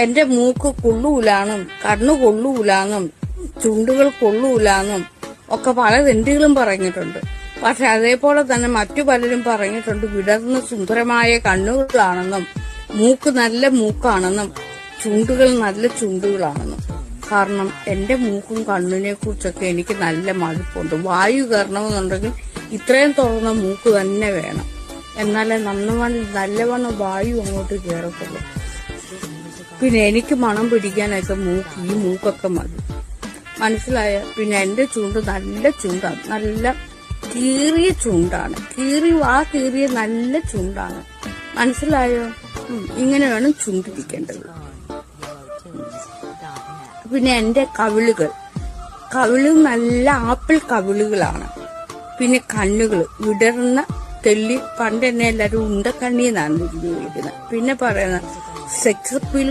എന്റെ മൂക്ക് കൊള്ളൂലാന്നും കണ്ണു കൊള്ളൂലാന്നും ചുണ്ടുകൾ കൊള്ളൂലാന്നും ഒക്കെ പല തെണ്ടികളും പറഞ്ഞിട്ടുണ്ട്. പക്ഷെ അതേപോലെ തന്നെ മറ്റു പലരും പറഞ്ഞിട്ടുണ്ട് വിടർന്ന് സുന്ദരമായ കണ്ണുകളാണെന്നും മൂക്ക് നല്ല മൂക്കാണെന്നും ചുണ്ടുകൾ നല്ല ചുണ്ടുകളാണെന്നും. കാരണം എന്റെ മൂക്കും കണ്ണിനെ കുറിച്ചൊക്കെ എനിക്ക് നല്ല മടുപ്പുണ്ട്. വായു കയറണമെന്നുണ്ടെങ്കിൽ ഇത്രയും തുറന്ന മൂക്ക് തന്നെ വേണം, എന്നാലേ നല്ലവണ്ണം വായു അങ്ങോട്ട് കയറത്തുള്ളൂ. പിന്നെ എനിക്ക് മണം പിടിക്കാനൊക്കെ ഈ മൂക്കൊക്കെ മതി, മനസ്സിലായ? പിന്നെ എന്റെ ചുണ്ട് നല്ല ചുണ്ടാണ്, നല്ല കീറിയ ചുണ്ടാണ്, കീറിയ നല്ല ചുണ്ടാണ്, മനസ്സിലായോ? ഇങ്ങനെ വേണം ചുണ്ടിരിക്കേണ്ടത്. പിന്നെ എന്റെ കവിളുകൾ നല്ല ആപ്പിൾ കവിളുകളാണ്. പിന്നെ കണ്ണുകൾ വിടർന്ന തെല്ലി, പണ്ട് എന്നെ എല്ലാവരും ഉണ്ടക്കണ്ണി എന്നാണ് വിളിക്കുന്നത്. പിന്നെ പറയുന്ന സെക്സ് അപ്പീൽ